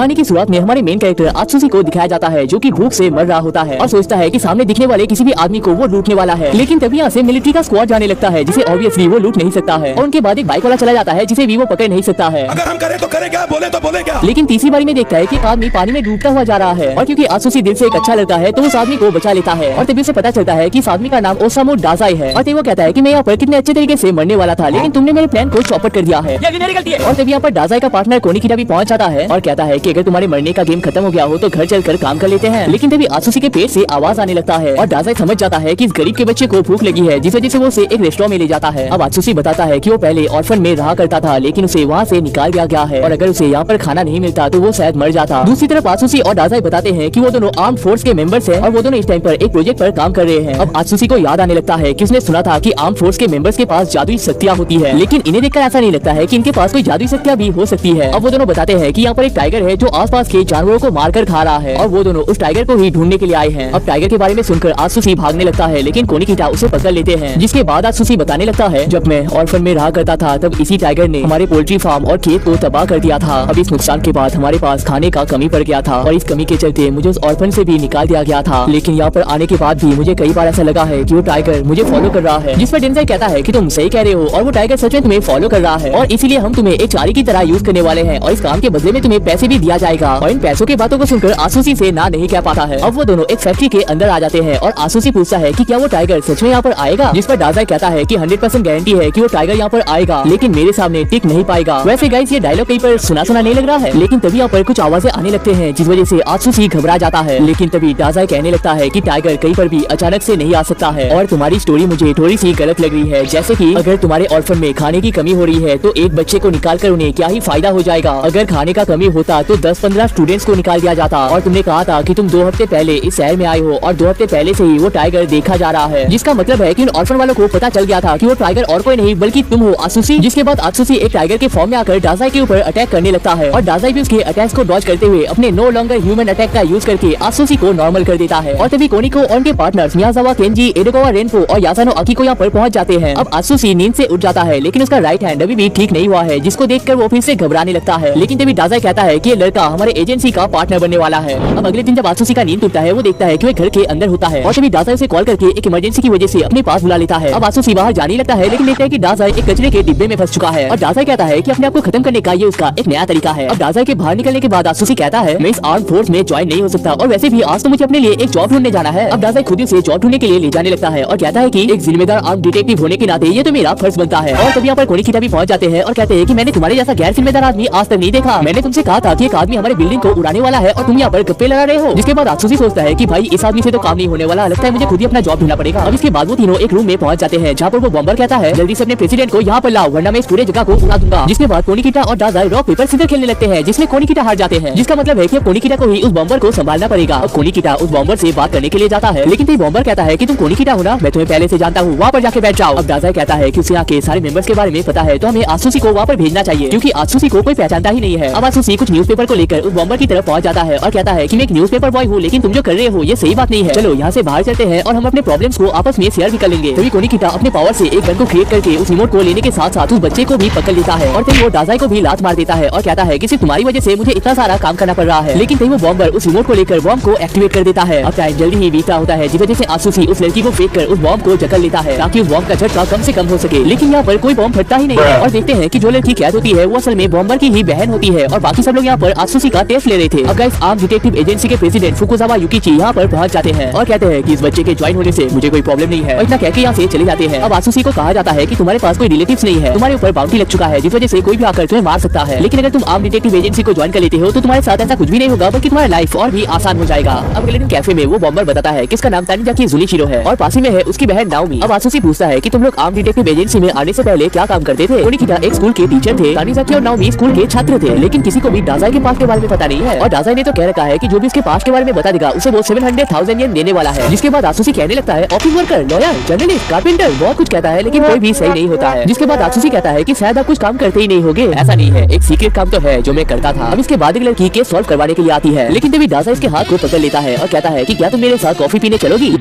कहानी की शुरुआत में हमारे मेन कैरेक्टर आत्सुशी को दिखाया जाता है जो कि भूख से मर रहा होता है और सोचता है कि सामने दिखने वाले किसी भी आदमी को वो लूटने वाला है। लेकिन तभी यहाँ से मिलिट्री का स्क्वाड जाने लगता है जिसे ऑब्वियसली वो लूट नहीं सकता है और उनके बाद एक बाइक वाला चला जाता है जिसे भी वो पकड़ नहीं सकता है। अगर हम करें तो करें क्या, बोले तो बोले क्या। लेकिन तीसरी बारी में देखता है कि एक आदमी पानी में डूबता हुआ जा रहा है और क्योंकि आत्सुशी दिल से एक अच्छा लड़का है तो उस आदमी को बचा लेता है और तभी उसे पता चलता है कि इस आदमी का नाम ओसामू डाजाई है। और तभी वो कहता है कि मैं यहाँ पर कितने अच्छे तरीके से मरने वाला था लेकिन तुमने मेरे प्लान को चौपट कर दिया है, ये मेरी गलती है। और तभी यहाँ पर डाजाई का पार्टनर कोनिकिटा भी पहुंच जाता है और कहता है कि अगर तुम्हारे मरने का गेम खत्म हो गया हो तो घर चलकर काम कर लेते हैं। लेकिन तभी आत्सुशी के पेट से आवाज आने लगता है और डाजाई समझ जाता है कि इस गरीब के बच्चे को भूख लगी है जिस वजह से वो उसे एक रेस्टोरेंट में ले जाता है। अब आत्सुशी बताता है कि वो पहले ऑर्फन में रहा करता था लेकिन उसे वहाँ से निकाल दिया गया है और अगर उसे यहाँ पर खाना नहीं मिलता तो वो शायद मर जाता। दूसरी तरफ आत्सुशी और डाजाई बताते हैं कि वो दोनों आर्म फोर्स के मेंबर्स हैं और वो दोनों इस टाइम पर एक प्रोजेक्ट पर काम कर रहे हैं। अब आत्सुशी को याद आने लगता है कि उसने सुना था कि आर्म फोर्स के मेंबर्स के पास जादुई शक्तियाँ होती है लेकिन इन्हें देखकर ऐसा नहीं लगता है कि इनके पास कोई जादुई शक्तियाँ भी हो सकती है। अब वो दोनों बताते हैं कि यहाँ पर एक टाइगर है जो आसपास के जानवरों को मारकर खा रहा है और वो दोनों उस टाइगर को ही ढूंढने के लिए आए हैं। अब टाइगर के बारे में सुनकर आत्सुशी भागने लगता है लेकिन कोनिकिटा उसे पकड़ लेते हैं जिसके बाद आत्सुशी बताने लगता है जब मैं ऑर्फन में रहा करता था तब इसी टाइगर ने हमारे पोल्ट्री फार्म और खेत को तबाह कर दिया था। अब इस नुकसान के बाद हमारे पास खाने का कमी पड़ गया था और इस कमी के चलते मुझे उस ऑर्फन से भी निकाल दिया गया था। लेकिन यहाँ पर आने के बाद भी मुझे कई बार ऐसा लगा है कि वो टाइगर मुझे फॉलो कर रहा है, जिस पर डेंजर कहता है कि तुम सही कह रहे हो और वो टाइगर सच में तुम्हें फॉलो कर रहा है और इसीलिए हम तुम्हें एक चारी की तरह यूज करने वाले हैं और इस काम के बदले में तुम्हें पैसे भी दिया जाएगा। और इन पैसों की बातों को सुनकर आत्सुशी से ना नहीं कह पाता है। अब वो दोनों एक फैक्ट्री के अंदर आ जाते हैं और आत्सुशी पूछता है कि क्या वो टाइगर सच में यहाँ पर आएगा, जिस पर डाजाई कहता है कि 100% गारंटी है कि वो टाइगर यहाँ पर आएगा लेकिन मेरे सामने टिक नहीं पाएगा। वैसे गाइस ये डायलॉग कहीं पर सुना नहीं लग रहा है लेकिन तभी यहाँ पर कुछ आवाजें आने लगते हैं जिस वजह से आत्सुशी घबरा जाता है। लेकिन तभी डाजाई कहने लगता है कि टाइगर कहीं पर भी अचानक से नहीं आ सकता है और तुम्हारी स्टोरी मुझे थोड़ी सी गलत लग रही है। जैसे कि अगर तुम्हारे ऑर्फन में खाने की कमी हो रही है तो एक बच्चे को निकाल कर उन्हें क्या ही फायदा हो जाएगा। अगर खाने का कमी होता तो 10-15 स्टूडेंट्स को निकाल दिया जाता। और तुमने कहा था कि तुम 2 हफ्ते पहले इस शहर में आए हो और 2 हफ्ते पहले से ही वो टाइगर देखा जा रहा है, जिसका मतलब है कि उन ऑर्फन वालों को पता चल गया था कि वो टाइगर और कोई नहीं बल्कि तुम हो आत्सुशी। जिसके बाद आत्सुशी एक टाइगर के फॉर्म में आकर डाजाई के ऊपर अटैक करने लगता है और डाजाई भी उसके अटैक्स को डॉज करते हुए अपने नो लॉन्गर ह्यूमन अटैक का यूज करके आत्सुशी को नॉर्मल कर देता है। और तभी कोनिको और उनके पार्टनर्स मियाजावा केंजी, एडोकावा रेनफो और यासानो अकीको यहाँ पर पहुंच जाते हैं। अब आत्सुशी नींद से उठ जाता है लेकिन उसका राइट हैंड अभी भी ठीक नहीं हुआ है जिसको देखकर वो फिर से घबराने लगता है। लेकिन तभी डाजाई कहता है कि ये लड़का हमारे एजेंसी का पार्टनर बनने वाला है। अब अगले दिन जब आत्सुशी का नींद टूटता है वो देखता है कि वो घर के अंदर होता है और तभी डाजाई उसे कॉल करके एक इमरजेंसी की वजह से अपने पास बुला लेता है। अब आत्सुशी बाहर जाने लगता है लेकिन देखता है कि डाजाई एक कचरे के डिब्बे में फंस चुका है और डाजाई कहता है कि अपने आप को खत्म करने का ये उसका एक नया तरीका है। अब डाजाई के बाहर निकलने के बाद आत्सुशी कहता है मैं इस आर्म फोर्स में ज्वाइन नहीं हो सकता और वैसे भी आज तो मुझे अपने लिए एक जॉब ढूंढने जाना है। अब डाजाई खुद ही उसे जॉब ढूंढने के लिए ले जाने लगता है और कहता है कि एक जिम्मेदार आर्म डिटेक्टिव होने के नाते ये तो मेरा फर्ज बनता है। और तभी यहाँ पर कोनिकिटा भी पहुंच जाते हैं और कहते हैं कि मैंने तुम्हारे जैसा गैर जिम्मेदार आदमी आज तक नहीं देखा। मैंने तुमसे कहा था कि एक आदमी हमारे बिल्डिंग को उड़ाने वाला है और तुम यहाँ पर गप्पे लड़ा रहे हो। जिसके बाद आत्सुशी सोचता है कि भाई इस आदमी से तो काम नहीं होने वाला, लगता है मुझे खुद ही अपना जॉब ढूंढना पड़ेगा। अब इसके बाद वो तीनों एक रूम में पहुंच जाते हैं जहाँ पर वो बॉम्बर कहता है जल्दी से अपने प्रेसिडेंट को यहाँ पर लाओ वरना मैं इस पूरे जगह को उड़ा दूंगा। जिसके बाद कोनिकिटा और डाजाई रॉक पेपर सीजर खेलने लगते हैं जिसमें कोनिकिटा हार जाते हैं, जिसका मतलब है कि कोनिकिटा को ही उस बॉम्बर को संभालना पड़ेगा। अब कोनिकिटा उस बॉम्बर से बात करने के लिए जाता है लेकिन फिर बॉम्बर कहता है कि तुम कोनिकिटा हो ना, मैं तुम्हें पहले से जानता हूँ, वहाँ पर जाके बैठ जाओ। अब डाजाई कहता है कि उसे यहाँ के सारे मेंबर्स के बारे में पता है तो हमें आत्सुशी को वहाँ पर भेजना चाहिए क्योंकि आत्सुशी को कोई पहचानता ही नहीं है। अब आत्सुशी कुछ न्यूज़पेपर को लेकर उस बॉम्बर की तरफ पहुंच जाता है और कहता है कि मैं एक न्यूज़पेपर बॉय हूँ लेकिन तुम जो कर रहे हो ये सही बात नहीं है, चलो यहाँ से बाहर चलते हैं और हम अपने प्रॉब्लम्स को आपस में शेयर भी कर लेंगे। तभी कोनिकिटा अपने पावर से एक गन को क्रिएट करके उस रिमोट को लेने के साथ साथ उस बच्चे को भी पकड़ लेता है और तभी वो डाजाई को भी लात मार देता है और कहता है कि सिर्फ तुम्हारी वजह से मुझे इतना सारा काम करना पड़ रहा है। लेकिन तभी वो बॉम्बर उस रिमोट को लेकर बॉम्ब को एक्टिवेट कर देता है। अब टाइम जल्दी ही बीतता होता है जिस वजह से आत्सुशी उस लड़की को फेंक कर उस बॉम्ब को जकड़ लेता है ताकि उस बॉम्ब का झटका कम से कम हो सके। लेकिन यहाँ पर कोई बॉम्ब फटता ही नहीं है और देखते हैं कि जो लड़की कैद होती है वो असल में बॉम्बर की ही बहन होती है और बाकी सब लोग यहाँ पर आत्सुशी का टेस्ट ले रहे थे। अब गाइस आर्म डिटेक्टिव एजेंसी के प्रेसिडेंट फुकुजावा युकिची यहाँ पर पहुंच जाते हैं और कहते हैं कि इस बच्चे के ज्वाइन होने से मुझे कोई प्रॉब्लम नहीं है और इतना कहकर यहाँ से चले जाते हैं। अब आत्सुशी को कहा जाता है कि तुम्हारे पास कोई रिलेटिव्स नहीं है, तुम्हारे ऊपर बाउंटी लग चुका है जिस वजह से कोई भी आकर तुम्हें मार सकता है। लेकिन अगर तुम आर्म डिटेक्टिव एजेंसी को ज्वाइन कर लेते हो तो तुम्हारे साथ ऐसा कुछ भी नहीं होगा बल्कि तुम्हारा लाइफ और भी आसान हो जाएगा। अब अगले दिन कैफे में वो बॉम्बर बताता है कि इसका नाम तानिजाकी जुनिशिरो है और पास ही में है उसकी बहन नाओमी। अब आत्सुशी पूछता है कि तुम लोग आर्म डिटेक्टिव एजेंसी में आने से पहले क्या काम करते थे। कोनिकिटा एक स्कूल के टीचर थे, तानिजाकी और नाओमी स्कूल के छात्र थे, लेकिन किसी को भी डाजाई के पास के बारे में पता नहीं है और डाजाई ने तो कह रखा है कि जो भी इसके पास के बारे में बता देगा उसे वो 700,000 येन देने वाला है। जिसके बाद आत्सुशी कहने लगता है office worker, lawyer, journalist, carpenter, बहुत कुछ कहता है लेकिन कोई भी सही नहीं होता है। जिसके बाद आत्सुशी कहता है कि शायद आप कुछ काम करते ही नहीं होगे। ऐसा नहीं है, एक सीक्रेट काम तो है जो मैं करता था। अब इसके बाद एक लड़की केस सॉल्व करवाने के लिए आती है लेकिन तभी डाजाई इसके हाथ को पकड़ लेता है और कहता है कि क्या तुम मेरे साथ कॉफी पीने चलोगी।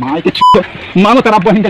मानो तेरा बहन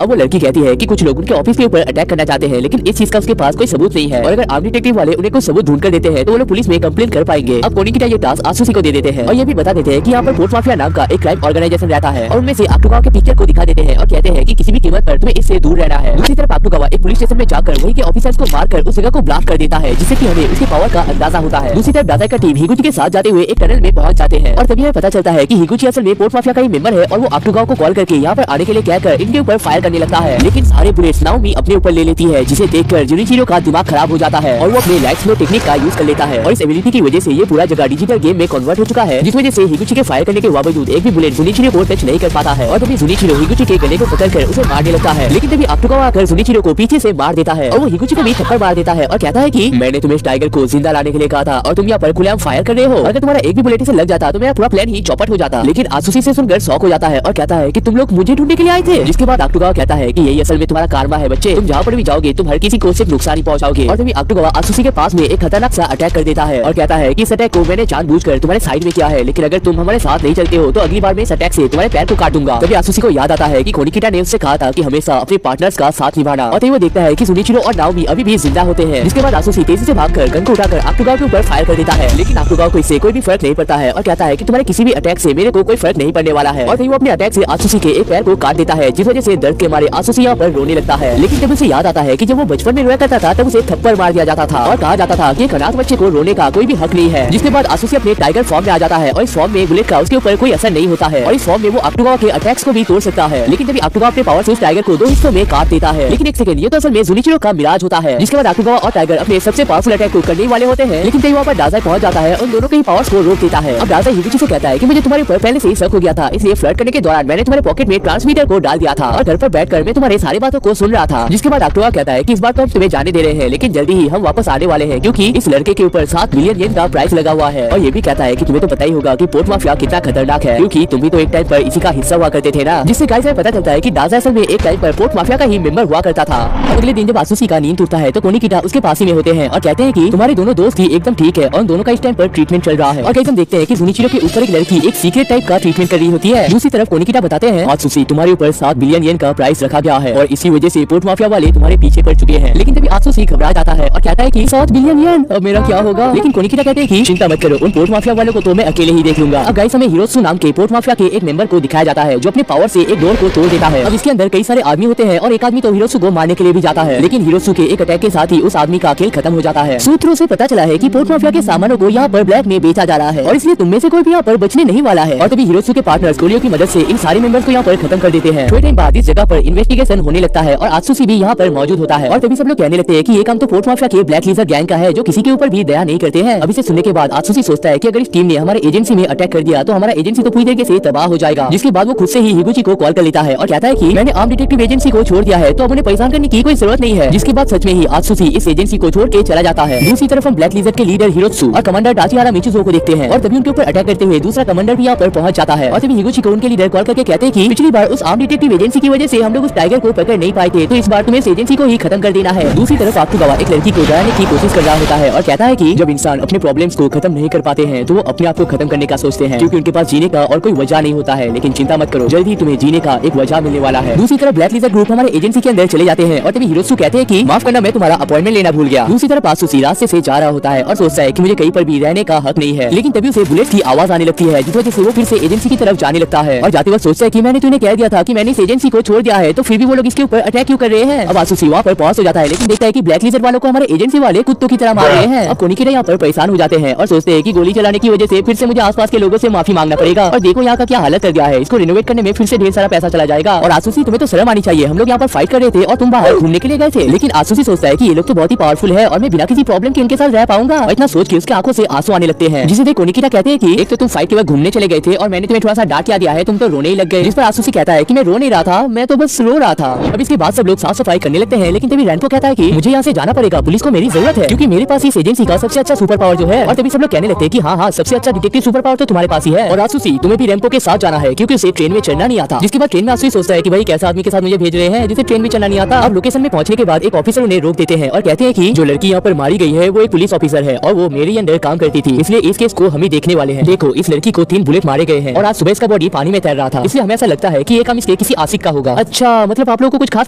अब वो लड़की कहती है कि कुछ लोग उनके ऑफिस के ऊपर अटैक करना चाहते हैं लेकिन इस चीज का उसके पास कोई सबूत नहीं है और अगर आर्म डिटेक्टिव टीम वाले उन्हें कुछ सबूत ढूंढ कर देते हैं तो वो लोग पुलिस में कंप्लेन कर पाएंगे। अब कोनिकिटा ये टास्क आसुसी को दे देते हैं और ये भी बता देते हैं कि यहाँ पर पोर्ट माफिया नाम का एक क्राइम ऑर्गेनाइजेशन रहता है और उनमें से आक्टोगावा के पिक्चर को दिखा देते हैं और कहते हैं कि किसी भी कीमत पर तुम्हें इससे दूर रहना है। दूसरी तरफ आक्टोगावा एक पुलिस स्टेशन में जाकर वही के ऑफिसर्स को मारकर उस जगह को ब्लास्ट कर देता है जिससे कि हमें उसके पावर का अंदाजा होता है। दूसरी तरफ दादाई का टीम हिगुची के साथ जाते हुए एक टनल में पहुंच जाते हैं और तभी हमें पता चलता है कि हिगुची असल में पोर्ट माफिया का ही मेंबर है और वो आक्टोगावा को कॉल करके यहाँ पर आने के लिए कहकर इनके ऊपर फायर करने लगता है, लेकिन सारे बुलेट्स नाओमी अपने ऊपर ले लेती है जिसे देखकर जुनिचिरो का दिमाग खराब हो जाता है और वो अपने लाइट स्लो टेक्निक का यूज कर लेता है और इस एबिलिटी की वजह से ये पूरा जगह डिजिटल गेम में कन्वर्ट हो चुका है, जिस वजह से हिगुची के फायर करने के बावजूद एक भी बुलेट जुनिचिरो को टच नहीं कर पाता है। और तभी जुनिचिरो हिगुची के गले को पकड़कर उसे मारने लगता है, लेकिन तभी आक्टोगावा आकर जुनिचिरो को पीछे से मार देता है और वो हिगुची को भी थप्पड़ मार देता है और कहता है कि मैंने तुम्हें इस टाइगर को जिंदा लाने के लिए कहा था और तुम यहाँ पर खुलेआम फायर कर रहे हो। अगर तुम्हारा एक भी बुलेट से लग जाता तो मेरा पूरा प्लान ही चौपट हो जाता। लेकिन आसुसी से सुनकर शॉक हो जाता है और कहता है कि तुम लोग मुझे ढूंढने के लिए आए थे। जिसके बाद आक्टोगावा कहता है कि यही असल में तुम्हारा कारमा है बच्चे, तुम जहाँ पर भी जाओगे तुम हर किसी को सिर्फ नुकसान ही पहुंचाओगे। और तभी आक्टोगावा आसुसी के पास में एक खतरनाक सा अटैक कर देता है और कहता है कि इस अटैक को मैंने जानबूझकर तुम्हारे साइड में किया है, लेकिन अगर तुम हमारे साथ नहीं चलते हो तो अगली बार मैं इस अटैक से तुम्हारे पैर को काट दूंगा। तभी आसुसी को याद आता है कि कोनिकिटा ने उससे कहा था कि हमेशा अपने पार्टनर्स का साथ निभाना और तभी वो देखता है कि जुनिचिरो और नाओमी अभी भी जिंदा होते हैं। जिसके बाद आसुसी तेजी से भागकर गन को उठाकर आक्टोगावा के ऊपर फायर कर देता है, लेकिन आक्टोगावा को इससे कोई भी फर्क नहीं पड़ता है और कहता है कि तुम्हारे किसी भी अटैक से मेरे को कोई फर्क नहीं पड़ने वाला है। और तभी वो अपने अटैक से आसुसी के एक पैर को काट देता है जिस वजह से दर्द के मारे आसुसी यहाँ पर रोने लगता है। लेकिन तब उसे याद आता है कि जब वो बचपन में रोया करता था तब उसे थप्पड़ मार दिया जाता था और कहा जाता था कि एक अनाथ बच्चे को रोने का कोई भी हक नहीं है। जिसके बाद आसुसी अपने टाइगर फॉर्म में आ जाता है और इस फॉर्म में बुलेट का उसके ऊपर कोई असर नहीं होता है और इस फॉर्म में वो आक्टोगावा के अटैक्स को भी तोड़ सकता है। लेकिन तभी आक्टोगावा अपने पावर से उस टाइगर को दो हिस्सों में काट देता है। लेकिन एक सेकंड, ये तो असल में जुनिचिरो का मिराज होता है। जिसके बाद आक्टोगावा और टाइगर अपने सबसे पावरफुल अटैक को करने वाले होते हैं, लेकिन तभी वहाँ पर दाजाई पहुंच जाता है और दोनों के पावर्स को रोक देता है। अब दाजाई हिगुची से कहता है कि मुझे तुम्हारे ऊपर पहले से ही शक हो गया था, इसलिए फ्लर्ट करने के दौरान मैंने तुम्हारे पॉकेट में ट्रांसमीटर को डाल दिया था और घर पर बैठकर मैं तुम्हारे सारी बातों को सुन रहा था। जिसके बाद आक्टोगावा कहता है कि इस बार तो हम तुम्हें जाने दे रहे हैं, लेकिन जल्दी ही हम वापस आने वाले हैं क्योंकि इस लड़के के ऊपर 7 बिलियन येन का प्राइस लगा हुआ है। और ये भी कहता है कि तुम्हें तो पता ही होगा कि पोर्ट माफिया कितना खतरनाक है, क्योंकि तुम भी तो एक टाइम पर इसी का हिस्सा हुआ करते थे ना। जिससे गाइस पता चलता है कि दाजा असल में एक टाइम पर पोर्ट माफिया का ही मेंबर हुआ करता था। अगले दिन जब आसुसी का नींद टूटता है तो कोनिकिटा उसके पास ही में होते हैं और कहते हैं कि तुम्हारे दोनों दोस्त ही एकदम ठीक है और दोनों का इस टाइम पर ट्रीटमेंट चल रहा है। और हम देखते हैं कि जुनिचिरो के ऊपर एक लड़की एक सीक्रेट टाइप का ट्रीटमेंट कर रही होती है। दूसरी तरफ कोनिकिटा बताते हैं आसुसी तुम्हारे ऊपर 7 बिलियन येन का प्राइस रखा गया है और इसी वजह से पोर्ट माफिया वाले तुम्हारे पीछे पड़ चुके हैं। लेकिन तभी आसुसी घबरा जाता है और कहता है कि 7 बिलियन येन, अब मेरा क्या होगा। लेकिन कोनिकिटा कहते हैं कि चिंता मत करो, उन पोर्ट माफिया वालों को तो मैं अकेले ही देख लूंगा। अब गाइस हमें हिरोत्सु नाम के पोर्ट माफिया के एक मेंबर को दिखाया जाता है जो अपने पावर से एक डोर को तोड़ देता है। अब इसके अंदर कई सारे आदमी होते हैं और एक आदमी तो हिरोत्सु को मारने के लिए भी जाता है, लेकिन हिरोत्सु के एक अटैक के साथ ही उस आदमी का खेल खत्म हो जाता है। सूत्रों से पता चला है कि पोर्ट माफिया के सामानों को यहाँ पर ब्लैक में बेचा जा रहा है और इसलिए तुम में से कोई भी यहाँ पर बचने नहीं वाला है। और तभी हिरोत्सु के पार्टनर्स गोलियों की मदद से इन सारे मेंबर्स को यहाँ पर खत्म कर देते हैं। थोड़े टाइम बाद इस जगह पर इन्वेस्टिगेशन होने लगता है और आत्सुसी भी यहाँ पर मौजूद होता है और तभी सब लोग कहने लगते हैं कि ये काम तो पोर्ट माफिया के ब्लैक लीजर गैंग का है जो किसी के ऊपर भी दया नहीं करते हैं। अभी से सुनने के बाद आत्सुसी सोचता है कि अगर इस टीम ने हमारे एजेंसी में अटैक कर दिया तो हमारा एजेंसी तो पूरी तरीके से तबाह हो जाएगा। जिसके बाद वो खुद से ही हिगुची को कॉल कर लेता है और कहता है कि मैंने आम डिटेक्टिव एजेंसी को छोड़ दिया है तो अब उन्हें परेशान करने की कोई जरूरत नहीं है। जिसके बाद सच में ही आत्सुसी इस एजेंसी को छोड़ के चला जाता है। दूसरी तरफ हम ब्लैक लीजर के लीडर हिरोत्सु और कमांडर टाचिहारा मिचुजो को देखते हैं और तभी उनके ऊपर अटैक करते हुए दूसरा कमांडर भी यहाँ पर पहुंच जाता है। और तभी हिगुची को उनके लीडर कॉल करके कहते हैं कि पिछली बार उस आम डिटेक्टिव एजेंसी की वजह से हम लोग उस टाइगर को पकड़ नहीं पाए थे, तो इस बार तुम्हें इस एजेंसी को ही खत्म कर देना है। दूसरी तरफ आक्टोगावा एक लड़की को डराने की कोशिश कर रहा होता है और कहता है कि जब इंसान अपने प्रॉब्लम्स को खत्म नहीं कर पाते हैं तो वो अपने आप को खत्म करने का सोचते हैं क्योंकि उनके पास जीने का और कोई वजह नहीं होता है। लेकिन चिंता मत करो, जल्द ही तुम्हें जीने का एक वजह मिलने वाला है। दूसरी तरफ ब्लैक लीजर ग्रुप हमारे एजेंसी के अंदर चले जाते हैं और तभी हिरोत्सु कहते हैं कि माफ करना, मैं तुम्हारा अपॉइंटमेंट लेना भूल गया। दूसरी तरफ आत्सुसी रास्ते से जा रहा होता है और सोचता है कि मुझे कहीं पर भी रहने का हक नहीं है, लेकिन तभी उसे बुलेट की आवाज आने लगती है जिस वजह से वो फिर से एजेंसी की तरफ जाने लगता है और जाते वक्त सोचता है कि मैंने तुम्हें कह दिया था कि मैंने इस एजेंसी को छोड़ दिया है, तो फिर भी वो लोग इसके ऊपर अटैक क्यों कर रहे हैं। अब आत्सुसी वहाँ पर पहुंच हो जाता है लेकिन देखता है कि ब्लैक लीजर वालों को हमारे एजेंसी वाले कुत्तों की तरह मार रहे हैं। अब कोनिकिटा यहाँ पर परेशान हो जाते हैं और सोचते हैं कि गोली चलाने की वजह से फिर से मुझे आसपास के लोगों से माफी मांगना पड़ेगा और देखो यहाँ का क्या हालत कर गया है, इसको रिनोवेट करने में फिर से ढेर सारा पैसा चला जाएगा। और आत्सुसी तुम्हें तो शर्म आनी चाहिए, हम लोग यहाँ पर फाइट कर रहे थे और तुम बाहर घूमने के लिए गए थे। लेकिन आत्सुसी सोचता है कि ये लोग तो बहुत ही पावरफुल है और मैं बिना किसी प्रॉब्लम के इनके साथ रह पाऊंगा। और इतना सोच के उसके आंखों से आंसू आने लगते हैं, जिसे देख कोनिकिटा कहते हैं कि एक तो तुम फाइट के वक्त घूमने चले गए थे और मैंने तुम्हें थोड़ा सा डांट दिया है, तुम तो रोने ही लग गए। जिस पर आत्सुसी कहता है कि मैं रो नहीं रहा था, मैं तो बस रो रहा था। अब इसके बाद सब लोग साफ सफाई करने लगते हैं, लेकिन तभी रैनको कहता है कि मुझे यहाँ से जाना पड़ेगा, पुलिस को मेरी जरूरत है क्योंकि मेरे पास इस एजेंसी का सबसे अच्छा सुपर पावर जो है। और तभी सब लोग कहने लगते हैं कि हाँ सबसे अच्छा डिटेक्टिव सुपर पावर तो तुम्हारे पास ही है। और आत्सुसी तुम्हें भी रैनको के साथ जाना है क्योंकि उसे ट्रेन में चढ़ना नहीं आता। जिसके बाद ट्रेन में आत्सुसी सोचता है कि भाई कैसा आदमी के साथ मुझे भेज रहे हैं जिसे ट्रेन में चलना नहीं आता। अब लोकेशन में पहुंचने के बाद एक ऑफिसर उन्हें रोक देते हैं और कहते हैं कि जो लड़की यहाँ पर मारी गई है वो एक पुलिस ऑफिसर है और वो मेरे अंडर काम करती थी, इसलिए इस केस को हम ही देखने वाले हैं। देखो इस लड़की को 3 बुलेट मारे गए हैं और आज सुबह इसका बॉडी पानी में तैर रहा था, इसलिए हमें ऐसा लगता है कि ये काम इसके किसी आशिक का होगा। अच्छा मतलब आप लोगों को कुछ खास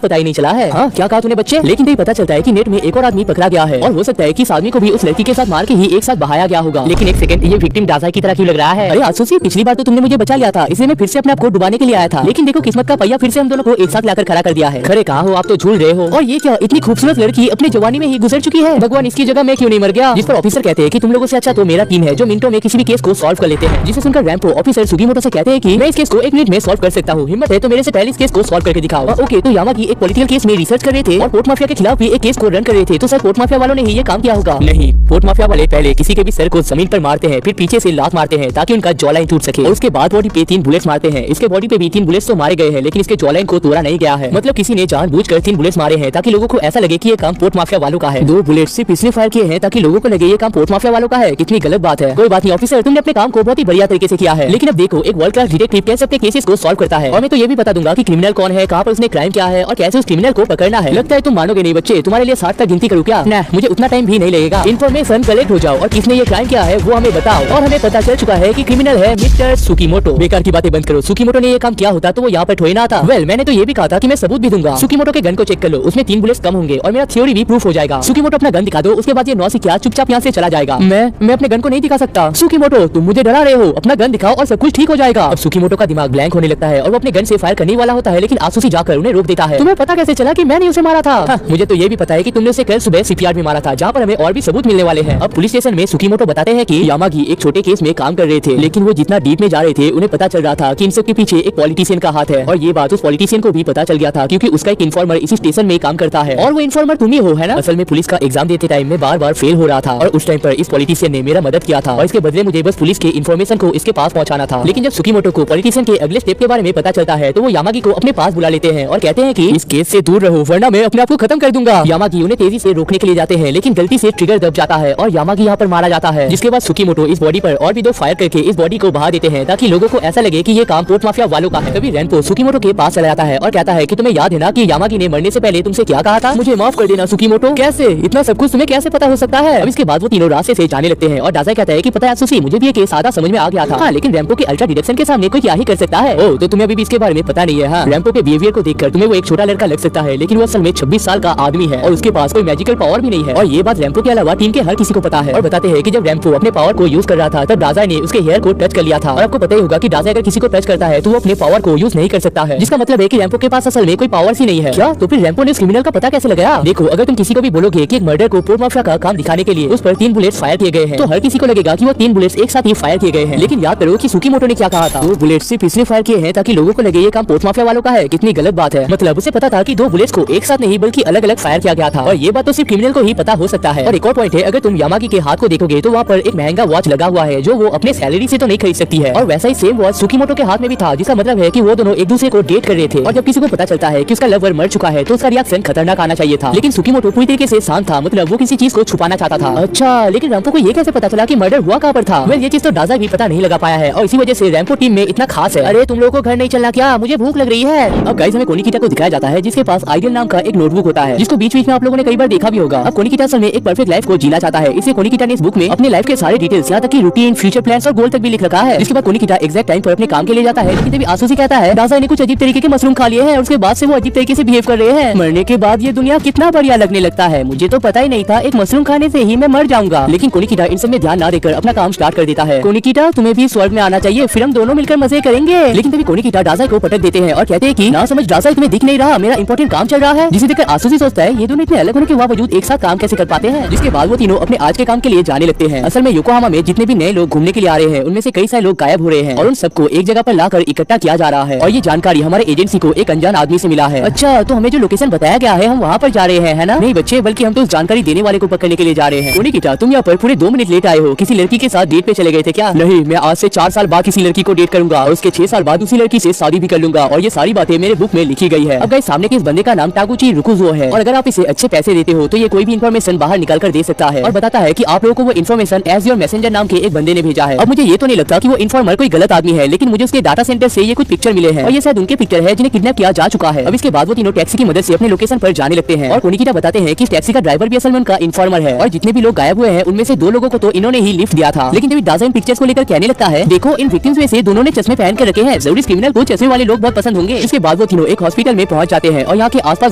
पता ही नहीं चला है। हाँ क्या कहा तूने बच्चे। लेकिन तभी पता चलता है कि नेट में एक और आदमी पकड़ा गया गया है और हो सकता है कि इस आदमी को भी उस लड़की के साथ मार के ही एक साथ बहाया गया होगा। लेकिन एक सेकंड, ये विक्टिम दासाई की तरह क्यों लग रहा है? अरे आसुसी, पिछली बार तो तुमने मुझे बचा लिया था, इसलिए मैं फिर से अपने आप को डुबाने के लिए आया था। लेकिन देखो किस्मत का पहिया फिर से हम दोनों को एक साथ लाकर खड़ा कर दिया है। खरे कहा हो, आप तो झूल रहे हो। और ये क्या, इतनी खूबसूरत लड़की अपनी जवानी में ही गुजर चुकी है। भगवान, इसकी जगह मैं क्यों नहीं मर गया? जिस पर ऑफिसर कहते हैं कि तुम लोगों से अच्छा तो मेरा टीम है जो मिनटों में किसी भी केस को सॉल्व कर लेते हैं। जिसे सुनकर रैम्पो ऑफिसर सुगीमोटो से कहते हैं कि मैं इस केस को 1 मिनट में सॉल्व कर सकता हूँ। हिम्मत है तो मेरे से पहले इस केस को सॉल्व करके दिखाओ। ओके, तो यामागी एक पॉलिटिकल केस में रिसर्च कर रहे थे और पोर्ट माफिया के खिलाफ भी एक केस को रन कर रहे थे। तो सर पोर्ट माफिया वालों ने ही ये काम किया होगा? नहीं, पोर्ट माफिया वाले पहले किसी के भी सर को जमीन पर मारते हैं, फिर पीछे से लात मारते हैं ताकि उनका जॉलाइन टूट सके, और उसके बाद बॉडी पे 3 बुलेट्स मारते हैं। इसके बॉडी पे भी 3 बुलेट्स तो मारे गए हैं, लेकिन इसके जॉलाइन को तोड़ा नहीं गया है। मतलब किसी ने जानबूझकर 3 बुलेट्स मारे हैं ताकि लोगों को ऐसा लगे कि ये काम पोर्ट माफिया वालों का है। 2 बुलेट्स सिर्फ इसने फायर किए हैं ताकि लोगों को लगे ये काम पोर्ट माफिया वालों का है। कितनी गलत बात है। कोई बात नहीं ऑफिसर, तुमने अपने काम को बहुत ही बढ़िया तरीके से किया है। लेकिन अब देखो, एक वर्ल्ड क्लास डिटेक्टिव कैसे अपने केसेस को सॉल्व करता है, और मैं तो ये भी बता दूंगा कि क्रिमिनल कौन है, कहाँ पर उसने क्राइम किया है और कैसे उस क्रिमिनल को पकड़ना है। लगता है तुम मानोगे नहीं बच्चे, तुम्हारे लिए 60 तक गिनती करूँ क्या? ना, मुझे उतना टाइम भी नहीं लगेगा। इन्फॉर्मेशन कलेक्ट हो जाओ और किसने ये क्राइम किया है वो हमें बताओ। और हमें पता चल चुका है कि क्रिमिनल है मिस्टर सुकीमोटो। बेकार की बातें बंद करो। सुकीमोटो ने ये काम किया होता तो वो यहाँ पर ठोए ना था। वेल, मैंने तो ये भी कहा था कि मैं सबूत भी दूंगा। सुकीमोटो के गन को चेक कर लो, उसमें 3 बुलेट्स कम होंगे और मेरा थ्योरी भी प्रूफ हो जाएगा। सुकीमोटो अपना गन दिखा दो, उसके बाद ये नौसिखिया चुपचाप यहाँ से चला जाएगा। मैं अपने गन को नहीं दिखा सकता। सुकीमोटो, तुम मुझे डरा रहे हो। अपना गन दिखाओ और सब कुछ ठीक हो जाएगा। अब सुकीमोटो का दिमाग ब्लैंक होने लगता है और वो अपने गन से फायर करने वाला होता है, लेकिन आसुसी जाकर उन्हें रोक देता है। तुम्हें पता कैसे चला कि मैंने उसे मारा था? हाँ, मुझे तो ये भी पता है कि तुमने उसे कल सुबह सीपीआर में मारा था, जहाँ पर हमें और भी सबूत मिलने वाले हैं। अब पुलिस स्टेशन में सुकीमोटो बताते हैं कि यामागी एक छोटे केस में काम कर रहे थे, लेकिन वो जितना डीप में जा रहे थे उन्हें पता चल रहा था कि इन सब के पीछे एक पॉलिटिशियन का हाथ है। और ये बात उस पॉलिटिशियन को भी पता चल गया था क्योंकि उसका एक इन्फॉर्मर इसी स्टेशन में काम करता है, और वो इन्फॉर्मर तुम ही हो, है ना? असल में पुलिस का एग्जाम देते टाइम में बार-बार फेल हो रहा था और उस टाइम पर इस पॉलिटिशियन ने मेरा मदद किया था और इसके बदले मुझे बस पुलिस के इन्फॉर्मेशन को इसके पास पहुंचाना था। लेकिन जब सुकीमोटो को पॉलिटिशियन के अगले स्टेप के बारे में पता चलता है तो वो यामागी को अपने पास बुला लेते हैं और कहते हैं कि इस केस से दूर रहो वरना मैं अपने आप को खत्म कर दूंगा। यामागी उन्हें तेजी से रोकने के लिए जाते हैं, लेकिन गलती से ट्रिगर दब जाता है और यामागी यहाँ पर मारा जाता है। जिसके बाद सुकीमोटो इस बॉडी पर और भी 2 फायर करके इस बॉडी को बहा देते हैं ताकि लोगों को ऐसा लगे कि ये काम पोर्ट माफिया वालों का है। तभी रैंपो सुकीमोटो के पास चला जाता है और कहता है कि तुम्हें याद है ना कि यामागी ने मरने से पहले तुमसे क्या कहा था? मुझे माफ कर देना सुकीमोटो। कैसे? इतना सब कुछ तुम्हें कैसे पता हो सकता है? अब इसके बाद वो तीनों रास्ते से जाने लगते हैं और दासाई कहता है कि पता है आसुसी, मुझे भी ये केस आधा समझ में आ गया था। हाँ, लेकिन रैंपो के अल्ट्रा डिडक्शन के सामने कोई क्या ही कर सकता है। ओह, तो तुम्हें अभी भी इसके बारे में पता नहीं है? हाँ, रैंपो के बिहेवियर को देखकर तुम्हें वो एक छोटा लड़का लग सकता है, लेकिन वो असल में 26 साल का आदमी है और उसके पास कोई मैजिकल पावर भी नहीं है। और ये बात रैंपो के अलावा टीम के हर किसी को पता है और बताते हैं कि जब रैंपो अपने पावर को यूज कर रहा था तब दासाई ने उसके हेयर को टच कर लिया था। और आपको पता ही होगा कि दासाई अगर किसी को टच करता है तो वो अपने पावर को यूज नहीं कर सकता है, जिसका मतलब है कि रैंपो के पास असल में कोई पावर ही नहीं है। क्या? तो फिर रैंपो ने उस क्रिमिनल का पता कैसे लगाया? देखो, अगर तुम किसी को भी बोलोगे कि एक मर्डर को पोर्ट माफिया का काम दिखाने के लिए उस पर 3 बुलेट्स फायर किए गए हैं तो हर किसी को लगेगा कि वो 3 बुलेट्स एक साथ ही फायर किए गए हैं। लेकिन याद करो कि सुकीमोटो ने क्या कहा था? 2 बुलेट्स सिर्फ इसलिए फायर किए हैं ताकि लोगों को लगे ये काम पोर्ट माफिया वालों का है। कितनी गलत बात है। मतलब उसे पता था कि 2 बुलेट्स को एक साथ नहीं बल्कि अलग अलग फायर किया गया था और ये बात तो सिर्फ क्रिमिनल को ही पता हो सकता है। और एक और पॉइंट है, अगर तुम यामागी के हाथ को देखोगे तो वहाँ पर एक महंगा वॉच लगा हुआ है जो वो अपने सैलरी से तो नहीं खरीद सकती है, और वैसा ही सेम वॉच सुकीमोटो के हाथ में भी था, जिसका मतलब है कि वो दोनों एक दूसरे को डेट कर रहे थे। और जब किसी को पता चलता है कि उसका लवर मर चुका है तो उसका रिएक्शन खतरनाक आना चाहिए था, लेकिन सुकीमोटो पूरी तरीके से शांत था, मतलब वो किसी चीज को छुपाना चाहता था। अच्छा, लेकिन रैंपो को ये कैसे पता चला कि मर्डर हुआ कहाँ पर था? वेल, ये चीज तो दासाई भी पता नहीं लगा पाया है और इसी वजह से रैंपो टीम में इतना खास है। अरे तुम लोगों को घर नहीं चलना क्या? मुझे भूख लग रही है। अब गाइस हमें कोनिकिटा को दिखाया जाता है जिसके पास आइडियल नाम का एक नोटबुक होता है, जिसको बीच बीच में आप लोगों ने कई बार देखा भी होगा। अब कोनिकिटा असल में एक परफेक्ट लाइफ को जीना चाहता है, इसलिए कोनिकिटा ने इस बुक में अपने लाइफ के सारे डिटेल्स यहाँ तक कि रूटीन, फ्यूचर प्लान्स और गोल तक भी लिख रखा है। जिसके बाद कोनिकिटा एग्जैक्ट टाइम पर अपने काम के लिए जाता है, लेकिन तभी आसुसी कहता है दासाई ने कुछ अजीब तरीके के मशरूम खा लिए हैं और उसके बाद से वो अजीब तरीके से बिहेव कर रहे हैं। मरने के बाद ये दुनिया कितना बढ़िया लगने लगता है। मुझे तो पता ही नहीं था एक मशरूम खाने से ही मैं मर जाऊंगा। लेकिन कोनिकिटा इन सब में ध्यान ना देकर अपना काम स्टार्ट कर देता है। कोनिकिटा, तुम्हें भी स्वर्ग में आना चाहिए, फिर हम दोनों मिलकर मजे करेंगे। लेकिन तभी कोनिकिटा दासाई को पटक देते हैं और कहते हैं कि ना समझ दासाई, तुम्हें दिख नहीं रहा, मेरा इंपॉर्टेंट काम चल रहा है। जिसे देखकर आसुसी सोचता है ये दोनों इतने अलग होने के बावजूद एक साथ काम कैसे कर पाते हैं। जिसके बाद वो तीनों अपने आज के काम के लिए जाने लगते हैं। असल में योकोहामा में जितने भी नए लोग घूमने के लिए आ रहे हैं उनमें से कई सारे लोग गायब हो रहे हैं और उन सबको एक जगह पर लाकर इकट्ठा किया जा रहा है और ये जानकारी हमारे एजेंसी को एक अनजान आदमी से मिला है। अच्छा, तो हमें जो लोकेशन बताया गया है हम वहाँ पर जा रहे हैं, है ना? नहीं बच्चे, बल्कि हम तो उस जानकारी देने वाले को पकड़ने के लिए जा रहे हैं। कोनिकिटा, तुम यहाँ पर पूरे 2 मिनट लेट आए हो। किसी लड़की के साथ डेट पे चले गए थे क्या? नहीं, मैं आज से 4 साल बाद किसी लड़की को डेट करूंगा और उसके 6 साल बाद उसी लड़की से शादी भी कर लूंगा और ये सारी बातें मेरे बुक में लिखी गई है। अब गाइस सामने के इस बंदे का नाम टागुची रुकुजो है और अगर आप इसे अच्छे पैसे देते हो तो ये कोई भी इन्फॉर्मेशन बाहर निकाल कर दे सकता है और बताता है कि आप लोगों को वो इन्फॉर्मेशन एज योर मैसेंजर नाम के एक बंदे ने भेजा है। अब मुझे ये तो नहीं लगता कि वो इन्फॉर्मर कोई गलत आदमी है, लेकिन मुझे उसके डाटा सेंटर से ये कुछ पिक्चर मिले हैं और ये शायद उनके पिक्चर है जिन्हें किडनैप किया जा चुका है। अब इसके बाद वो तीनों टैक्सी की मदद से अपने लोकेशन पर जाने लगते हैं और कोनिकिटा बताते हैं कि टैक्सी का ड्राइवर भी असल में उनका इन्फॉर्मर है और जितने भी लोग गायब हुए हैं उनमें से 2 लोगों को तो इन्होंने ही लिफ्ट दिया था। लेकिन जब दासाई इन पिक्चर्स को लेकर कहने लगता है, देखो इन विक्टिम्स में से दोनों ने चश्मे पहन कर रखे हैं, जरूर इस क्रिमिनल को चश्मे वाले लोग बहुत पसंद होंगे। इसके बाद वो तीनों एक हॉस्पिटल में पहुंच जाते हैं और यहाँ के आसपास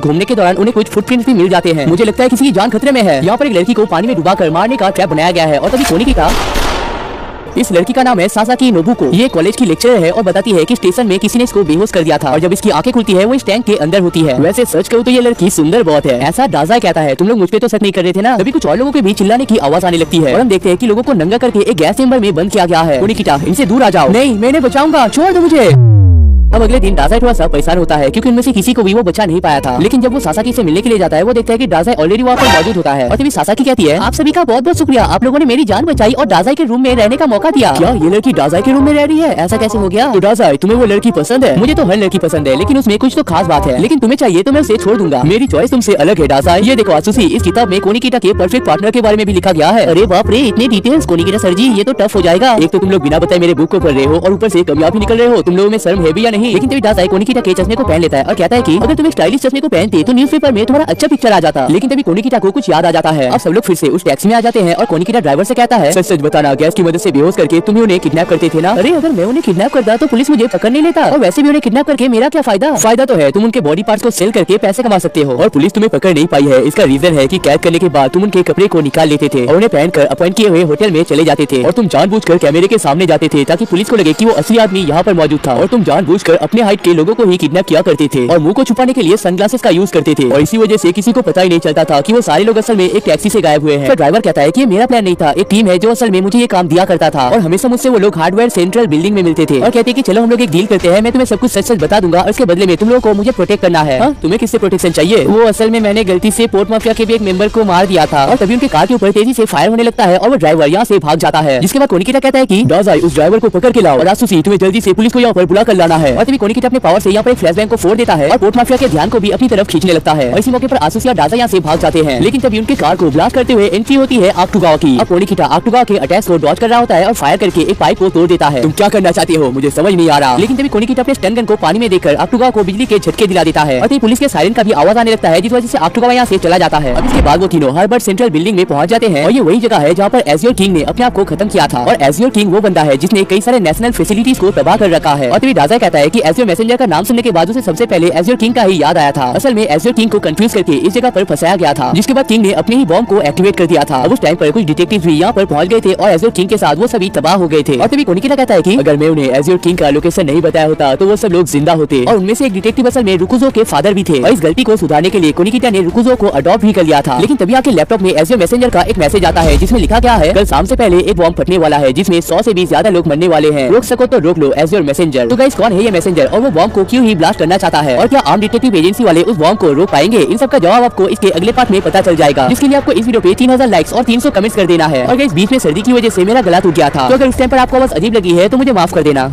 घूमने के दौरान उन्हें कुछ फुटप्रिंट्स भी मिल जाते हैं। मुझे लगता है किसी की जान खतरे में है। यहाँ पर एक लड़की को पानी में डुबाकर मारने का ट्रैप बनाया गया है और तभी कोनिकिटा, इस लड़की का नाम है सासाकी नोबुको। ये कॉलेज की लेक्चरर है और बताती है कि स्टेशन में किसी ने इसको बेहोश कर दिया था और जब इसकी आंखें खुलती है वो इस टैंक के अंदर होती है। वैसे सर्च करो तो ये लड़की सुंदर बहुत है, ऐसा डाजाई कहता है। तुम लोग मुझ पे तो शक नहीं कर रहे थे ना। तभी कुछ और लोगों के बीच चिल्लाने की आवाज आने लगती है और हम देखते हैं कि लोगों को नंगा करके एक गैस चेंबर में बंद किया गया है। कोनिकिटा, इनसे दूर आ जाओ। नहीं, मैं इन्हें बचाऊंगा, छोड़ दो मुझे। अब अगले दिन डाजाई थोड़ा सा परेशान होता है क्योंकि उनमें से किसी को भी वो बचा नहीं पाया था। लेकिन जब वो सासाकी से मिलने के लिए जाता है वो देखता है कि डाजाई ऑलरेडी वहाँ पर मौजूद होता है और तभी सासाकी कहती है, आप सभी का बहुत बहुत शुक्रिया, आप लोगों ने मेरी जान बचाई और डाजाई के रूम में रहने का मौका दिया। क्या ये लड़की डाजाई के रूम में रह रही है? ऐसा कैसे हो गया? तो डाजाई, तुम्हें वो लड़की पसंद है? मुझे तो हर लड़की पसंद है, लेकिन उसमें कुछ तो खास बात है। लेकिन तुम्हें चाहिए तो मैं उसे छोड़ दूंगा। मेरी चॉइस तुमसे अलग है डाजाई। ये देखो आसुसी, इस किताब में कोनिकिटा के परफेक्ट पार्टनर के बारे में भी लिखा गया है। अरे बाप रे, इतने डिटेल्स कोनिकिटा सर जी, ये तो टफ हो जाएगा। एक तो तुम लोग बिना बताए मेरे बुक को पढ़ रहे हो और ऊपर से कामयाब भी निकल रहे हो। तुम लोगों में शर्म है भी या नहीं? लेकिन तभी डाजाई कोनिकिटा के चश्मे को पहन लेता है और कहता है कि अगर तुम एक स्टाइलिश चश्मे को पहनते तो न्यूज़पेपर में तुम्हारा अच्छा पिक्चर आ जाता। लेकिन तभी कोनिकिटा को कुछ याद आ जाता है। अब सब लोग फिर से उस टैक्सी में आ जाते हैं और कोनिकिटा ड्राइवर से कहता है, सच सच बताना, गैस की मदद से बेहोश करके तुम ही उन्हें किडनैप करते थे ना? अरे अगर मैं उन्हें किडनैप करता तो पुलिस मुझे पकड़ नहीं लेता और वैसे भी उन्हें किडनैप करके मेरा क्या फायदा? फायदा तो है, तुम उनके बॉडी पार्ट्स को सेल करके पैसे कमा सकते हो और पुलिस तुम्हें पकड़ नहीं पाई है। इसका रीजन है कि कैद करने के बाद तुम उनके कपड़े को निकाल लेते थे और उन्हें पहनकर अपॉइंट किए हुए होटल में चले जाते थे और तुम जानबूझकर कैमरे के सामने जाते थे ताकि पुलिस को लगे कि वो असली आदमी यहाँ पर मौजूद था और तुम जानबूझकर अपने हाइट के लोगों को ही किडनैप किया करते थे और मुंह को छुपाने के लिए सनग्लासेस का यूज करते थे और इसी वजह से किसी को पता ही नहीं चलता था कि वो सारे लोग असल में एक टैक्सी से गायब हुए हैं। तो ड्राइवर कहता है कि ये मेरा प्लान नहीं था, एक टीम है जो असल में मुझे ये काम दिया करता था और हमेशा मुझसे वो लोग हार्डवेयर सेंट्रल बिल्डिंग में मिलते थे और कहते कि चलो हम लोग एक डील करते हैं, मैं तुम्हें सब कुछ सच सच बता दूंगा और इसके बदले में तुम लोगों को मुझे प्रोटेक्ट करना है। तुम्हें किससे प्रोटेक्शन चाहिए? वो असल में मैंने गलती से पोर्ट माफिया के भी एक मेंबर को मार दिया था और तभी उनके कार के ऊपर तेजी से फायर होने लगता है और वो ड्राइवर यहाँ से भाग जाता है। जिसके बाद कोनिकिटा कहता है कि डाजाई, उस ड्राइवर को पकड़ के लाओ और आसुसी, तुम्हें जल्दी से पुलिस को यहाँ पर बुला कर लाना है। और तभी कोनिकिटा अपने पावर से यहाँ पर एक फ्लैशबैंक को फोड़ देता है और पोर्ट माफिया के ध्यान को भी अपनी तरफ खींचने लगता है और इसी मौके पर आसुसी और डाजाई यहाँ से भाग जाते हैं। लेकिन तभी उनके कार को ब्लास्ट करते हुए एंट्री होती है आक्टुगावा की। अब कोनिकिटा आक्टुगावा के अटैक को डॉज कर रहा होता है और फायर करके एक पाइप को तोड़ देता है। तुम क्या करना चाहते हो? मुझे समझ नहीं आ रहा। लेकिन तभी कोनिकिटा अपने स्टन गन को पानी में देखकर आक्टुगावा को बिजली के झटके दिला देता है और तभी पुलिस के सायरन का भी आवाज आने लगता है जिस वजह से आक्टुगावा यहाँ से चला जाता है। अब इसके बाद वो तीनों हार्बर्ट सेंट्रल बिल्डिंग में पहुंच जाते हैं और ये वही जगह है जहाँ पर एज़्योर किंग ने अपने आप को खत्म किया था और एज़्योर किंग वो बंदा है जिसने कई सारे नेशनल फैसिलिटीज को तबाह कर रखा है। और तभी डाजाई कहता है कि एज़्योर मैसेंजर का नाम सुनने के बाद उसे सबसे पहले एज़्योर किंग का ही याद आया था। असल में एज़्योर किंग को कंफ्यूज करके इस जगह पर फंसाया गया था, जिसके बाद किंग ने अपने ही बॉम्ब को एक्टिवेट कर दिया था। अब उस टाइम पर कुछ डिटेक्टिव भी यहाँ पर पहुंच गए थे और एज़्योर किंग के साथ वो सभी तबाह हो गए थे। और तभी कोनिकिटा कहता है कि अगर मैं उन्हें एज़्योर किंग का लोकेशन नहीं बताया होता तो वो सब लोग जिंदा होते और उनमें से एक डिटेक्टिव असल में रुकुजो के फादर भी थे। और इस गलती को सुधारने के लिए कोनिकिटा ने रुकुजो को अडॉप्ट भी कर लिया था। लेकिन तभी आके लैपटॉप में एज़्योर मैसेंजर का एक मैसेज आता है जिसमें लिखा गया है, कल शाम से पहले एक बॉम्ब फटने वाला है जिसमें 100 से भी ज्यादा लोग मरने वाले हैं, रोक सको तो रोक लो एज़्योर मैसेंजर। तो गाइस, कौन है ये मैसेंजर और वो बॉम्ब को क्यों ही ब्लास्ट करना चाहता है और क्या आम डिटेक्टिव एजेंसी वाले उस बॉम्ब को रोक पाएंगे? इन सब का जवाब आपको इसके अगले पार्ट में पता चल जाएगा, जिसके लिए आपको इस वीडियो पे 3000 लाइक्स और 300 कमेंट्स कर देना है। और गाइस, बीच में सर्दी की वजह से मेरा गला टूट गया था, तो अगर उस टाइम पर आपको आवाज अजीब लगी है तो मुझे माफ कर देना।